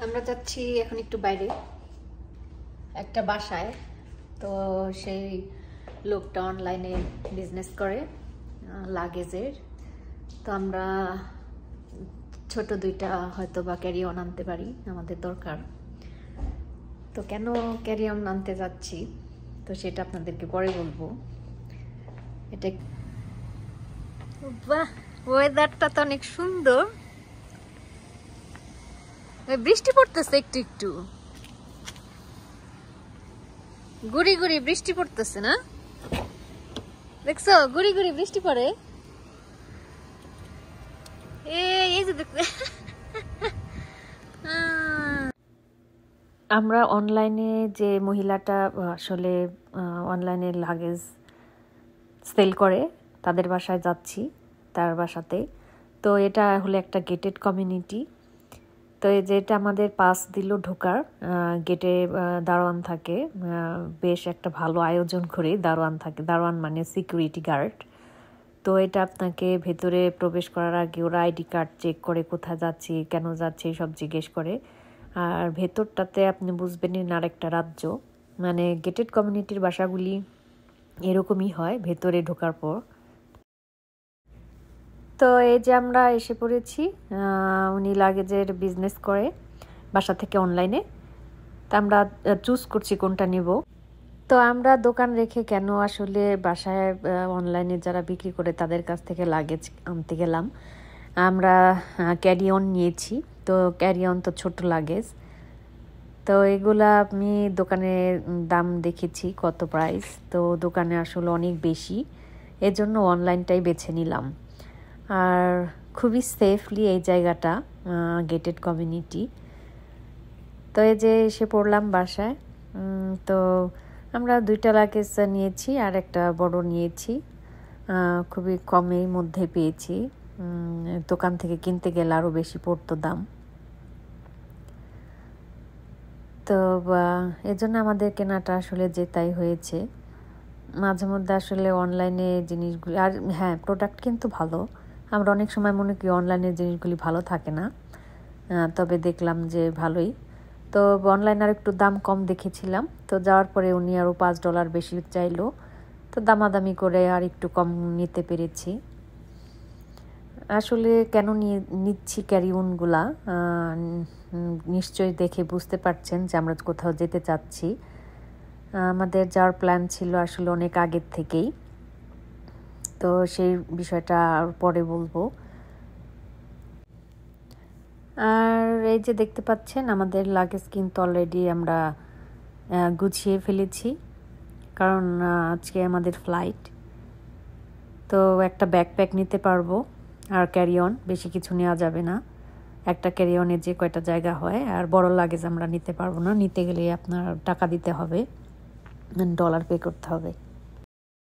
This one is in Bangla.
আমরা যাচ্ছি এখন একটু বাইরে একটা বাসায়। তো সেই লোকটা অনলাইনে বিজনেস করে লাগেজের। তো আমরা ছোট দুইটা হয়তো বা ক্যারি অন আনতে পারি, আমাদের দরকার। তো কেন ক্যারি অন আনতে যাচ্ছি তো সেটা আপনাদেরকে পরে বলবো। এটা বাহ, ওয়েদারটা তো অনেক সুন্দর। বৃষ্টি পড়তেছে একটু একটু, গুড়ি গুড়ি বৃষ্টি পড়তেছে না? দেখছো গুড়ি গুড়ি বৃষ্টি পড়ে। এই যে দেখতে আমরা অনলাইনে যে মহিলাটা আসলে অনলাইনে লাগেজ সেল করে তাদের বাসায় যাচ্ছি, তার বাসাতে। তো এটা হলো একটা গেটেড কমিউনিটি। তো এই যেটা আমাদের পাস দিল ঢোকার, গেটে দারোয়ান থাকে, বেশ একটা ভালো আয়োজন করে দারোয়ান থাকে। দারোয়ান মানে সিকিউরিটি গার্ড। তো এটা আপনাকে ভেতরে প্রবেশ করার আগে ওরা আইডি কার্ড চেক করে, কোথায় যাচ্ছি, কেন যাচ্ছি সব জিজ্ঞেস করে। আর ভেতরটাতে আপনি বুঝবেনই না আরেকটা রাজ্য, মানে গেটেড কমিউনিটির বাসাগুলি এরকমই হয় ভেতরে ঢোকার পর। তো এই যে আমরা এসে পড়েছি, উনি লাগেজের বিজনেস করে বাসা থেকে অনলাইনে। তো আমরা চুজ করছি কোনটা নেব। তো আমরা দোকান রেখে কেন আসলে বাসায় অনলাইনে যারা বিক্রি করে তাদের কাছ থেকে লাগেজ আনতে গেলাম। আমরা ক্যারি অন নিয়েছি। তো ক্যারি অন তো ছোট লাগেজ। তো এগুলা আমি দোকানে দাম দেখেছি কত প্রাইস, তো দোকানে আসলে অনেক বেশি, এজন্য অনলাইনটাই বেছে নিলাম। আর খুবই সেফলি এই জায়গাটা, গেটেড কমিউনিটি। তো এই যে এসে পড়লাম বাসায়। তো আমরা দুইটা লাগেজ নিয়েছি আর একটা বড় নিয়েছি, খুবই কমের মধ্যে পেয়েছি। দোকান থেকে কিনতে গেলে আরও বেশি পড়তো দাম। তো এজন্য আমাদের কেনাটা আসলে তাই হয়েছে। মাঝে মধ্যে আসলে অনলাইনে জিনিসগুলি, আর হ্যাঁ প্রোডাক্ট কিন্তু ভালো। আমরা অনেক সময় মনে করি অনলাইনের জিনিসগুলি ভালো থাকে না, তবে দেখলাম যে ভালোই। তো অনলাইন আর একটু দাম কম দেখেছিলাম। তো যাওয়ার পরে উনি আরও $5 বেশি চাইলো। তো দামাদামি করে আর একটু কম নিতে পেরেছি। আসলে কেন নিচ্ছি ক্যারি অনগুলা নিশ্চয়ই দেখে বুঝতে পারছেন যে আমরা কোথাও যেতে চাচ্ছি। আমাদের যাওয়ার প্ল্যান ছিল আসলে অনেক আগের থেকেই। তো সেই বিষয়টা আর পরে বলবো। আর এই যে দেখতে পাচ্ছেন আমাদের লাগেজ কিন্তু অলরেডি আমরা গুছিয়ে ফেলেছি, কারণ আজকে আমাদের ফ্লাইট। তো একটা ব্যাকপ্যাক নিতে পারবো, আর ক্যারি অন বেশি কিছু নেওয়া যাবে না। একটা ক্যারি অনে যে কয়টা জায়গা হয়, আর বড় লাগেজ আমরা নিতে পারবো না। নিতে গেলে আপনার টাকা দিতে হবে, ডলার পে করতে হবে।